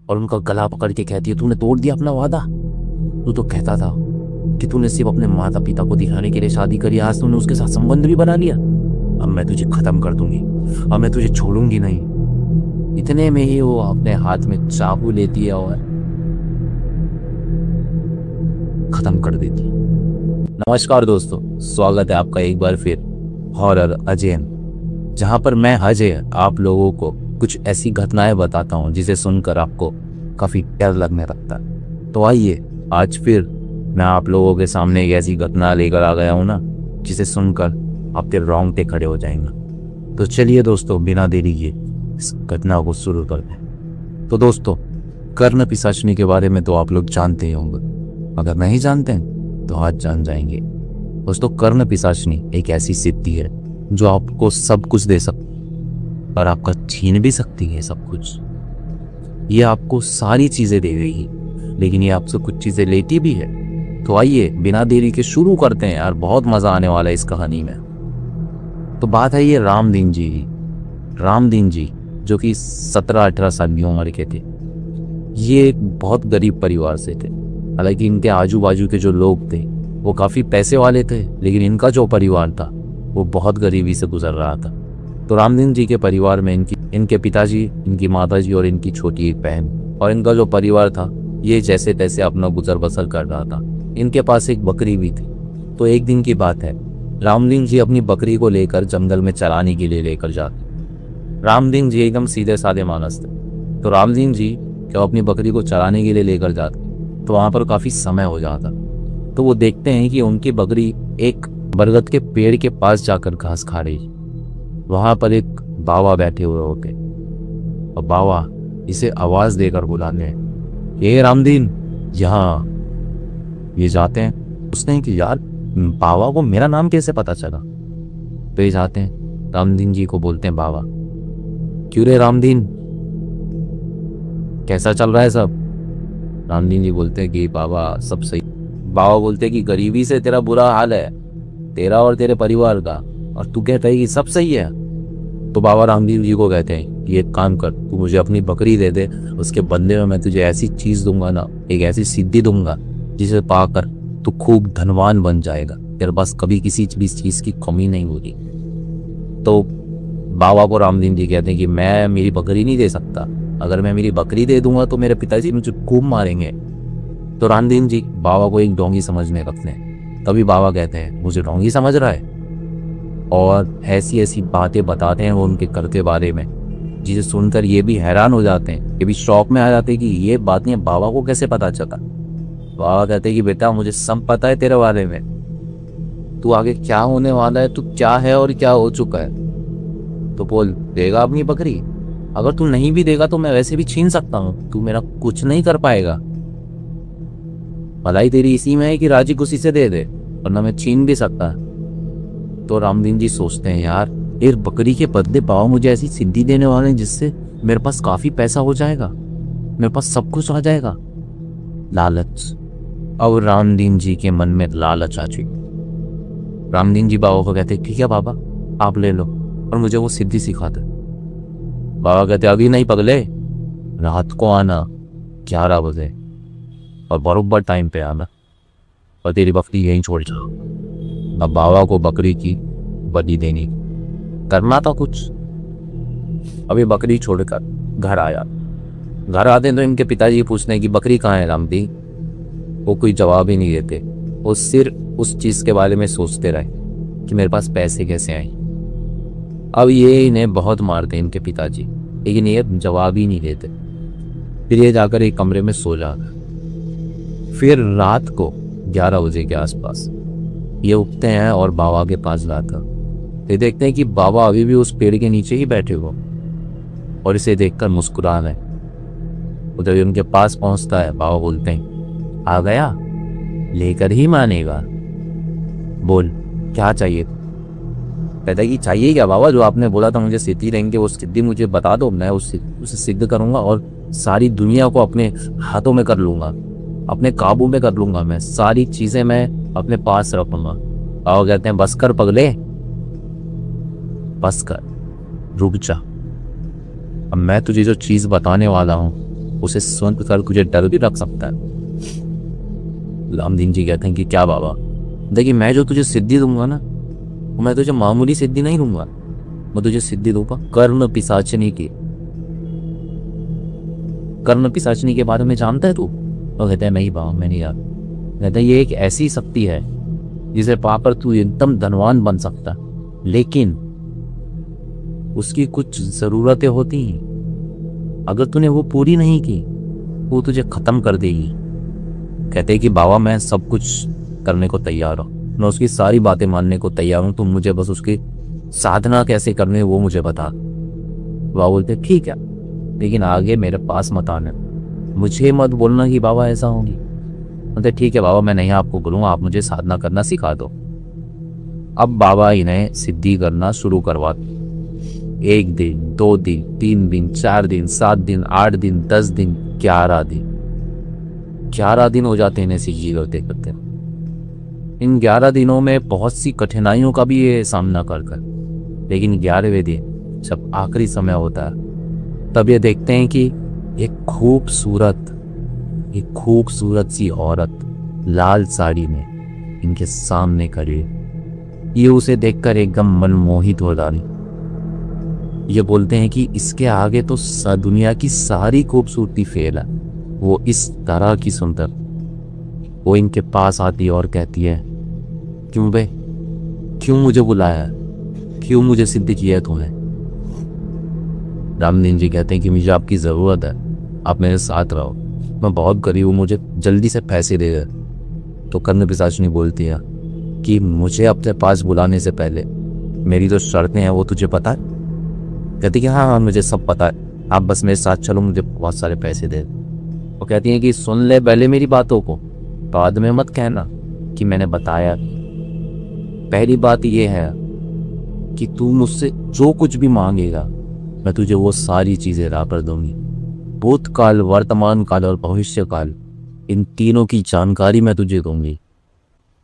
और उनका गला पकड़ के कहती है, तूने तोड़ दिया अपना वादा। तू तो कहता था कि तूने सिर्फ अपने माता पिता को दिखाने के लिए शादी करी, आज तूने उसके साथ संबंध भी बना लिया। अब मैं तुझे खत्म कर दूंगी, अब मैं तुझे छोड़ूंगी नहीं। इतने में ही वो अपने हाथ में चाकू लेती है और खत्म कर देती है। नमस्कार दोस्तों, स्वागत है आपका एक बार फिर हॉरर अजय, जहां पर मैं अजय आप लोगों को कुछ ऐसी घटनाएं बताता हूं जिसे सुनकर आपको काफी डर लगने लगता है। तो आइए आज फिर मैं आप लोगों के सामने एक ऐसी घटना लेकर आ गया हूं ना, जिसे सुनकर आपके रोंगटे खड़े हो जाएंगे। तो चलिए दोस्तों, बिना देरी किए इस घटना को शुरू करते हैं। तो दोस्तों, कर्ण पिशाचनी के बारे में तो आप लोग जानते ही होंगे, अगर नहीं जानते हैं तो आज जान जाएंगे। दोस्तों, कर्ण पिशाचनी एक ऐसी सिद्धि है जो आपको सब कुछ दे सकती और आपका छीन भी सकती है सब कुछ। ये आपको सारी चीजें दे देगी, लेकिन ये आपसे कुछ चीजें लेती भी है। तो आइए बिना देरी के शुरू करते हैं यार, बहुत मजा आने वाला है इस कहानी में। तो बात है ये रामदीन जी की। रामदीन जी जो कि 17-18 साल की उम्र के थे। ये एक बहुत गरीब परिवार से थे। हालांकि इनके आजू बाजू के जो लोग थे वो काफ़ी पैसे वाले थे, लेकिन इनका जो परिवार था वो बहुत गरीबी से गुजर रहा था। तो रामदीन जी के परिवार में इनके पिताजी, इनकी माताजी और इनकी छोटी एक बहन, और इनका जो परिवार था ये जैसे तैसे अपना गुजर बसर कर रहा था। इनके पास एक बकरी भी थी। तो एक दिन की बात है, रामदीन जी अपनी बकरी को लेकर जंगल में चराने के लिए लेकर जाते। रामदीन जी एकदम सीधे साधे मानस थे। तो रामदीन जी जब अपनी बकरी को चराने के लिए लेकर जाते तो वहाँ पर काफ़ी समय हो जाता। तो वो देखते हैं कि उनकी बकरी एक बरगद के पेड़ के पास जाकर घास खा रही। वहाँ पर एक बाबा बैठे हुए होते और बाबा इसे आवाज़ देकर बुलाते हैं, ये रामदीन यहाँ। ये जाते हैं, पूछते हैं कि यार बाबा को मेरा नाम कैसे पता चला। तो ये जाते हैं, रामदीन जी को बोलते हैं, बाबा क्यों रे रामदीन, कैसा चल रहा है सब। रामदीन जी बोलते हैं कि बाबा सब सही। बाबा बोलते हैं कि गरीबी से तेरा बुरा हाल है, तेरा और तेरे परिवार का, और तू कहता है कि सब सही है। तो बाबा रामदीन जी को कहते हैं कि एक काम कर, तू मुझे अपनी बकरी दे दे, उसके बदले में मैं तुझे ऐसी चीज दूंगा ना, एक ऐसी सिद्धि दूंगा जिसे पाकर तू खूब धनवान बन जाएगा, तेरे पास कभी किसी भी चीज की कमी नहीं होगी। तो बाबा को रामदीन जी कहते हैं कि मैं मेरी बकरी नहीं दे सकता, अगर मैं मेरी बकरी दे दूंगा तो मेरे पिताजी मुझे खूब मारेंगे। तो रामदीन जी बाबा को एक डोंगी समझने लगते हैं। तभी बाबा कहते हैं, मुझे डोंगी समझ रहा है, और ऐसी ऐसी बातें बताते हैं वो उनके घर के बारे में, जिसे सुनकर ये भी हैरान हो जाते हैं, ये भी शौक में आ जाते हैं कि ये बातें बाबा को कैसे पता चला। बाबा कहते हैं कि बेटा मुझे सब पता है तेरे बारे में, तू आगे क्या होने वाला है, तू क्या है और क्या हो चुका है। तो बोल, देगा अपनी बकरी? अगर तू नहीं भी देगा तो मैं वैसे भी छीन सकता हूँ, तू मेरा कुछ नहीं कर पाएगा। भलाई तेरी इसी में है कि राजी खुशी से दे दे, वरना मैं छीन भी सकता। तो रामदीन जी सोचते हैं, यार एक बकरी के बदले बाबा मुझे ऐसी सिद्धि देने वाले हैं जिससे मेरे पास काफी पैसा हो जाएगा, मेरे पास सब कुछ आ जाएगा। लालच। अब रामदीन जी के मन में लालच आ चुकी। रामदीन जी बाबा को कहते, ठीक है बाबा आप ले लो और मुझे वो सिद्धि सिखा दे। बाबा कहते, अभी नहीं पगले, रात को आना 11 बजे और बरोबर टाइम पे आना, और तेरी बकरी यहीं छोड़ जाओ। अब बाबा को बकरी की बलि देनी, करना था कुछ। अभी बकरी छोड़कर घर आया। घर आते तो इनके पिताजी पूछते हैं कि बकरी कहाँ है रामदीन। वो कोई जवाब ही नहीं देते, वो सिर्फ उस चीज के बारे में सोचते रहे कि मेरे पास पैसे कैसे आए। अब ये इन्हें बहुत मारते इनके पिताजी, लेकिन ये जवाब ही नहीं देते। फिर ये जाकर एक कमरे में सो जाता। फिर रात को 11 बजे के आसपास ये उठते हैं और बाबा के पास जाकर ये देखते हैं कि बाबा अभी भी उस पेड़ के नीचे ही बैठे हो और इसे देखकर मुस्कुरा रहे। उधर उनके पास पहुंचता है, बाबा बोलते हैं, आ गया, लेकर ही मानेगा, बोल क्या चाहिए। कहता है कि चाहिए क्या बाबा, जो आपने बोला था मुझे सिद्धि देंगे वो सिद्धि मुझे बता दो, मैं उसे सिद्ध करूंगा और सारी दुनिया को अपने हाथों में कर लूंगा, अपने काबू में कर लूंगा, मैं सारी चीजें मैं अपने पास रखूंगा। बाबा कहते हैं, बस कर पगले, बस कर, रुक जा, अब मैं तुझे जो चीज बताने वाला हूँ उसे सुनकर तुझे डर भी रख सकता है। रामदीन जी कहते हैं कि क्या बाबा, देखिए मैं जो तुझे सिद्धि दूंगा ना, मैं तुझे मामूली सिद्धि नहीं दूंगा, मैं तुझे सिद्धि दूंगा कर्ण पिशाचनी की। कर्ण पिशाचनी के बारे में जानता है तू? वो कहते हैं नहीं बाबा, मैं नहीं जानता। कहते हैं ये एक ऐसी शक्ति है जिसे पाकर तू एकदम धनवान बन सकता, लेकिन उसकी कुछ जरूरतें होती हैं, अगर तूने वो पूरी नहीं की वो तुझे खत्म कर देगी। कहते हैं कि बाबा मैं सब कुछ करने को तैयार हूँ, मैं उसकी सारी बातें मानने को तैयार हूँ, तुम मुझे बस उसकी साधना कैसे करनी है वो मुझे बता। बाबा बोलते ठीक है, लेकिन आगे मेरे पास मत आने, मुझे मत बोलना कि बाबा ऐसा होगी। बोलते ठीक है बाबा, मैं नहीं आपको बोलूँगा, आप मुझे साधना करना सिखा दो। अब बाबा इन्हें सिद्धि करना शुरू करवाते। 1 दिन, 2 दिन, 3 दिन, 4 दिन, 7 दिन, 8 दिन, 10 दिन, 11 दिन, 11 दिन हो जाते हैं इन्हें सिद्धि करते करते। इन 11 दिनों में बहुत सी कठिनाइयों का भी ये सामना कर, लेकिन 11वें दिन जब आखिरी समय होता है तब ये देखते हैं कि एक खूबसूरत सी औरत लाल साड़ी में इनके सामने खड़ी है। ये उसे देखकर एकदम मनमोहित हो जाती। ये बोलते हैं कि इसके आगे तो दुनिया की सारी खूबसूरती फेल है, वो इस तरह की सुंदर। वो इनके पास आती है और कहती है क्यों बे, क्यों मुझे बुलाया है, क्यों मुझे सिद्ध किया तुम्हें? रामदीन जी कहते हैं कि मुझे आपकी ज़रूरत है, आप मेरे साथ रहो, मैं बहुत गरीब हूँ, मुझे जल्दी से पैसे दे दे। तो कर्ण पिशाचिनी बोलती है कि मुझे अपने पास बुलाने से पहले मेरी जो शर्तें हैं वो तुझे पता है? कहती कि हाँ मुझे सब पता है, आप बस मेरे साथ चलो, मुझे बहुत सारे पैसे दे। वो कहती हैं कि सुन ले पहले मेरी बातों को, बाद में मत कहना कि मैंने बताया। पहली बात ये है कि तू मुझसे जो कुछ भी मांगेगा मैं तुझे वो सारी चीज़ें ला कर दूंगी। भूतकाल, वर्तमान काल और भविष्य काल, इन तीनों की जानकारी मैं तुझे दूंगी,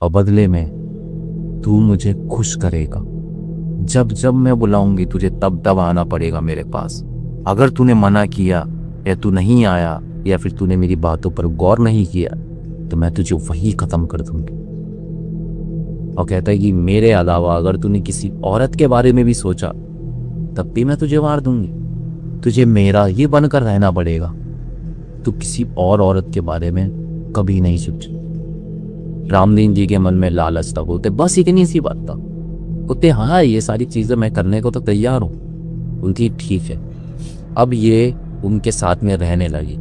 और बदले में तू मुझे खुश करेगा। जब जब मैं बुलाऊंगी तुझे तब तब आना पड़ेगा मेरे पास। अगर तूने मना किया या तू नहीं आया या फिर तूने मेरी बातों पर गौर नहीं किया तो मैं तुझे वही खत्म कर दूंगी। और कहता है कि मेरे अलावा अगर तूने किसी औरत के बारे में भी सोचा तब भी मैं तुझे मार दूंगी। तुझे मेरा ये बनकर रहना पड़ेगा, तू किसी और औरत के बारे में कभी नहीं सोच। रामदीन जी के मन में लालच था, बोलते बस इतनी सी बात था। बोलते हाँ ये सारी चीज़ें मैं करने को तो तैयार हूँ। बोलती ठीक है। अब ये उनके साथ में रहने लगी,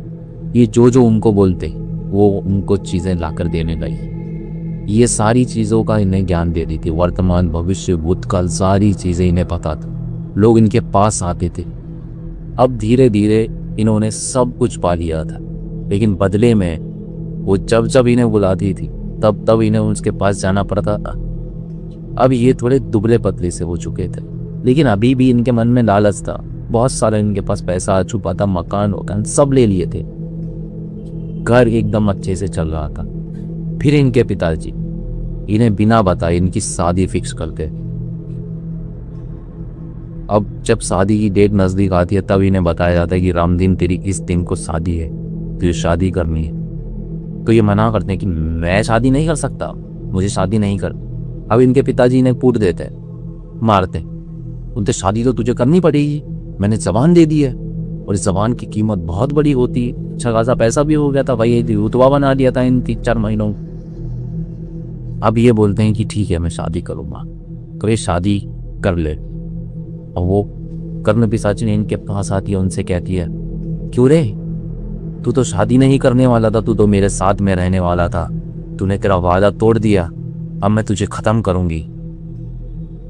ये जो जो उनको बोलते वो उनको चीज़ें लाकर देने लगी। ये सारी चीज़ों का इन्हें ज्ञान दे दी थी, वर्तमान भविष्य भूतकाल सारी चीज़ें इन्हें पता था। लोग इनके पास आते थे। अब धीरे धीरे इन्होंने सब कुछ पा लिया था, लेकिन बदले में वो जब जब इन्हें बुलाती थी तब तब इन्हें उसके पास जाना पड़ता था। अब ये थोड़े दुबले पतले से हो चुके थे, लेकिन अभी भी इनके मन में लालच था। बहुत सारा इनके पास पैसा छुपा था, मकान वकान सब ले लिए थे, घर एकदम अच्छे से चल रहा था। फिर इनके पिताजी इन्हें बिना बताए इनकी शादी फिक्स करते। अब जब शादी की डेट नज़दीक आती है तब इन्हें बताया जाता है कि रामदीन तेरी इस दिन को शादी है, तुझे शादी करनी है। तो ये मना करते हैं कि मैं शादी नहीं कर सकता, मुझे शादी नहीं कर। अब इनके पिताजी इन्हें कूट देते हैं, मारते हैं। उनसे शादी तो तुझे करनी पड़ेगी, मैंने जबान दे दी है, और इस जबान की कीमत बहुत बड़ी होती है। अच्छा खासा पैसा भी हो गया था भाई, रुतबा बना दिया था इन 3-4 महीनों। अब ये बोलते हैं कि ठीक है मैं शादी करूँगा, तो ये शादी कर ले। और वो कर्ण पिशाचिनी इनके पास आती है, उनसे कहती है क्यों रे, तू तो शादी नहीं करने वाला था, तू तो मेरे साथ में रहने वाला था, तूने तेरा वादा तोड़ दिया, अब मैं तुझे ख़त्म करूँगी।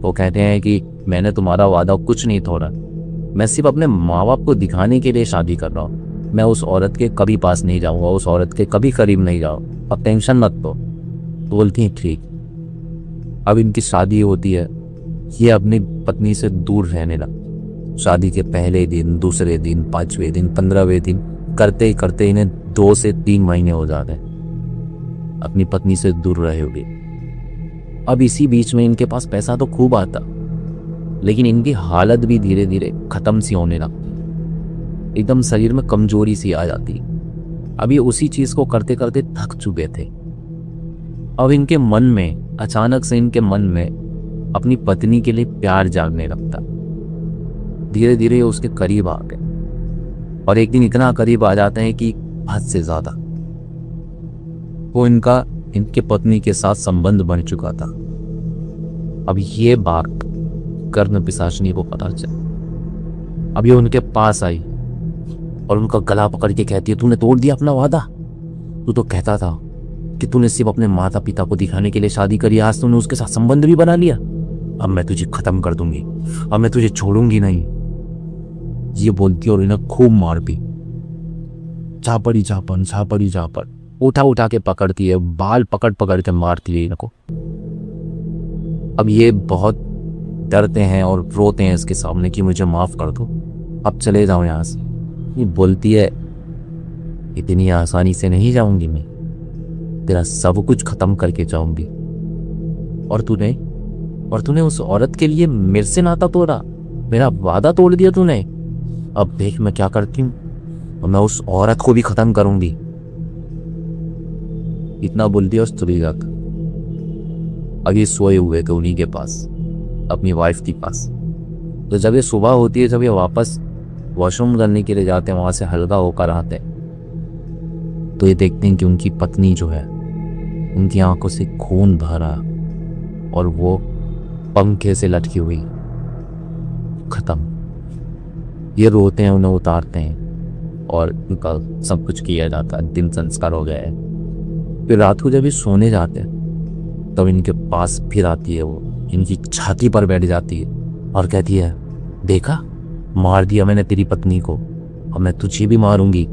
वो कहते हैं कि मैंने तुम्हारा वादा कुछ नहीं तोड़ा, मैं सिर्फ अपने माँ बाप को दिखाने के लिए शादी कर रहा हूँ। मैं उस औरत के कभी पास नहीं जाऊँगा, उस औरत के कभी करीब नहीं जाऊँ, अब टेंशन मत लो। तो बोलती है ठीक। अब इनकी शादी होती है, ये अपनी पत्नी से दूर रहने लगा। शादी के पहले दिन, दूसरे दिन, 5वें दिन, 15वें दिन करते ही करते इन्हें 2 से 3 महीने हो जाते हैं अपनी पत्नी से दूर रहे हुए। अब इसी बीच में इनके पास पैसा तो खूब आता, लेकिन इनकी हालत भी धीरे धीरे ख़त्म सी होने लगी। एकदम शरीर में कमजोरी सी आ जाती। अब ये उसी चीज को करते करते थक चुके थे। अब इनके मन में अचानक से इनके मन में अपनी पत्नी के लिए प्यार जागने लगता। धीरे धीरे उसके करीब आ गए और एक दिन इतना करीब आ जाते हैं कि हद से ज्यादा वो इनके पत्नी के साथ संबंध बन चुका था। अब ये बात कर्ण पिशाचिनी को पता चला। अब ये उनके पास आई और उनका गला पकड़ के कहती है, तूने तोड़ दिया अपना वादा। तू तो कहता था कि तूने सिर्फ अपने माता पिता को दिखाने के लिए शादी करी, आज तूने उसके साथ संबंध भी बना लिया। अब मैं तुझे खत्म कर दूंगी, अब मैं तुझे छोड़ूंगी नहीं। ये बोलती और इन्हें खूब मारती। झापड़ी झापड़ उठा उठा के पकड़ती है, बाल पकड़ पकड़ के मारती है इनको। अब ये बहुत डरते हैं और रोते हैं इसके सामने कि मुझे माफ कर दो, अब चले जाओ यहाँ से। ये बोलती है, इतनी आसानी से नहीं जाऊंगी मैं, तेरा सब कुछ खत्म करके जाऊंगी। और तूने उस औरत के लिए मेरे से नाता तोड़ा, मेरा वादा तोड़ दिया तूने। अब देख मैं क्या करती हूँ, और मैं उस औरत को भी खत्म करूंगी। इतना बोलती है उस तुरीगा का। अब ये सोए हुए थे उन्हीं के पास, अपनी वाइफ के पास। तो जब ये सुबह होती है, जब ये वापस वॉशरूम करने के लिए जाते हैं, वहां से हल्का होकर आते हैं, तो ये देखते हैं कि उनकी पत्नी जो है, उनकी आंखों से खून बह रहा और वो पंखे से लटकी हुई, खत्म। ये रोते हैं, उन्हें उतारते हैं और उनका सब कुछ किया जाता है। अंतिम संस्कार हो गया है। फिर रात को जब ये सोने जाते हैं तब इनके पास फिर आती है, वो इनकी छाती पर बैठ जाती है और कहती है, देखा, मार दिया मैंने तेरी पत्नी को, अब मैं तुझे भी मारूंगी,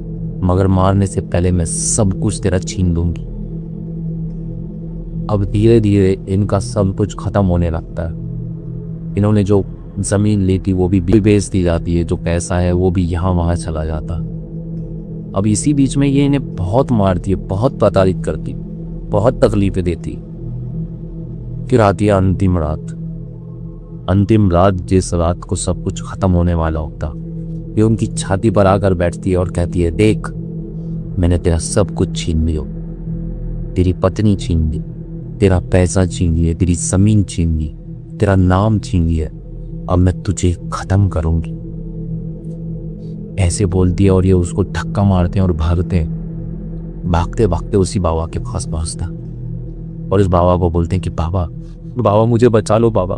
मगर मारने से पहले मैं सब कुछ तेरा छीन लूंगी। अब धीरे धीरे इनका सब कुछ खत्म होने लगता है। इन्होंने जो जमीन ली थी वो भी बेच दी जाती है, जो पैसा है वो भी यहाँ वहां चला जाता। अब इसी बीच में ये इन्हें बहुत मारती है, बहुत प्रताड़ित करती, बहुत तकलीफें देती। फिर आती है अंतिम रात जिस रात को सब कुछ खत्म होने वाला होता, ये उनकी छाती पर आकर बैठती है और कहती है, देख, मैंने तेरा सब कुछ छीन लिया, तेरी पत्नी छीन ली, तेरा पैसा छीन लिया, तेरी जमीन छीन ली, तेरा नाम छीन लिया, अब मैं तुझे खत्म करूंगी। ऐसे बोलती है और ये उसको धक्का मारते हैं और भागते हैं। भागते भागते उसी बाबा के पास पहुंचता और इस बाबा को बोलते हैं कि बाबा मुझे बचा लो बाबा,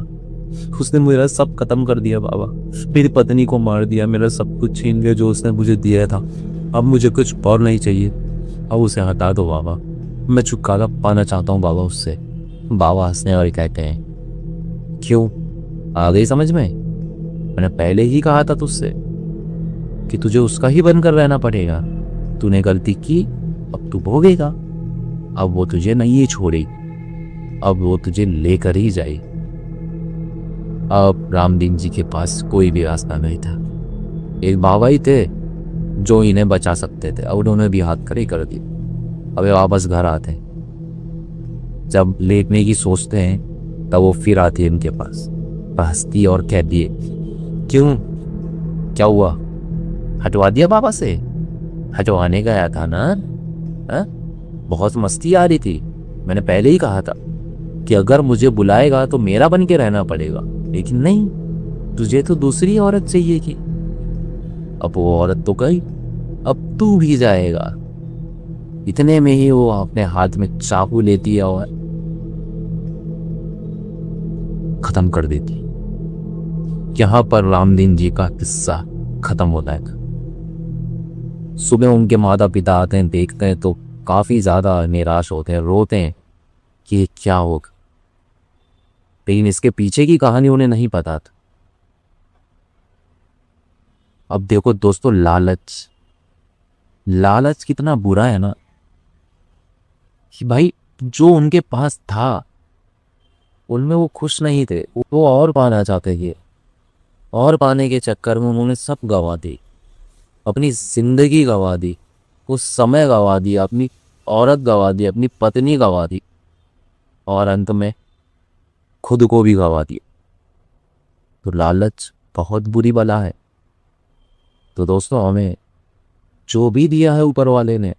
उसने मेरा सब खत्म कर दिया बाबा, मेरी पत्नी को मार दिया, मेरा सब कुछ छीन लिया जो उसने मुझे दिया था, अब मुझे कुछ और नहीं चाहिए, अब उसे हटा दो बाबा, मैं छुटकारा पाना चाहता हूँ बाबा उससे। बाबा हंसने और कहते हैं, क्यों, आ गई समझ में? मैंने पहले ही कहा था तुझसे कि तुझे उसका ही बनकर रहना पड़ेगा। तूने गलती की, अब तू भोगेगा। अब वो तुझे नहीं छोड़ेगी, अब वो तुझे लेकर ही जाएगी। अब रामदीन जी के पास कोई भी रास्ता नहीं था। एक बाबा ही थे जो इन्हें बचा सकते थे, अब उन्होंने भी हाथ खड़े कर दिए। अब ये वापस घर आते हैं। जब लेटने की सोचते हैं तब वो फिर आती है इनके पास, हंसती और कहती है, क्यों, क्या हुआ, हटवा दिया बाबा से? हटवाने गया था ना, हा? बहुत मस्ती आ रही थी, मैंने पहले ही कहा था कि अगर मुझे बुलाएगा तो मेरा बन के रहना पड़ेगा, लेकिन नहीं, तुझे तो दूसरी औरत चाहिए थी। अब वो औरत तो गई, अब तू भी जाएगा। इतने में ही वो अपने हाथ में चाकू लेती है और खत्म कर देती। यहां पर रामदीन जी का किस्सा खत्म होता है। सुबह उनके माता पिता आते हैं, देखते हैं तो काफी ज्यादा निराश होते हैं, रोते हैं कि ये क्या होगा, लेकिन इसके पीछे की कहानी उन्हें नहीं पता था। अब देखो दोस्तों, लालच कितना बुरा है ना, कि भाई जो उनके पास था उनमें वो खुश नहीं थे, वो और पाना चाहते थे, और पाने के चक्कर में उन्होंने सब गंवा दी, अपनी जिंदगी गंवा दी, वो समय गंवा दिया, अपनी औरत गंवा दी, अपनी पत्नी गंवा दी, और अंत में खुद को भी गंवा दिया। तो लालच बहुत बुरी बला है। तो दोस्तों हमें जो भी दिया है ऊपर वाले ने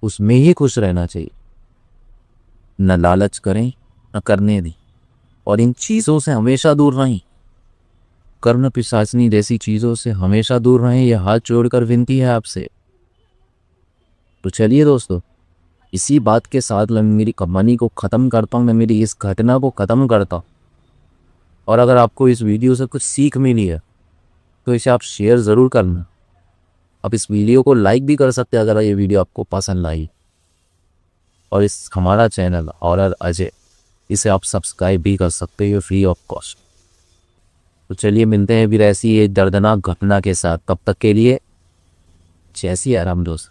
उसमें ही खुश रहना चाहिए, न लालच करें न करने दें, और इन चीज़ों से हमेशा दूर रहें। कर्म पिशाचनी जैसी चीज़ों से हमेशा दूर रहें, यह हाथ जोड़कर विनती है आपसे। तो चलिए दोस्तों, इसी बात के साथ मैं मेरी कहानी को ख़त्म करता हूँ, मैं मेरी इस घटना को ख़त्म करता हूँ। और अगर आपको इस वीडियो से कुछ सीख मिली है तो इसे आप शेयर ज़रूर करना। आप इस वीडियो को लाइक भी कर सकते हैं अगर ये वीडियो आपको पसंद आई। और इस हमारा चैनल हॉरर अजय, इसे आप सब्सक्राइब भी कर सकते हो फ्री ऑफ कॉस्ट। तो चलिए मिलते हैं फिर ऐसी एक दर्दनाक घटना के साथ, तब तक के लिए जय सिया राम दोस्त।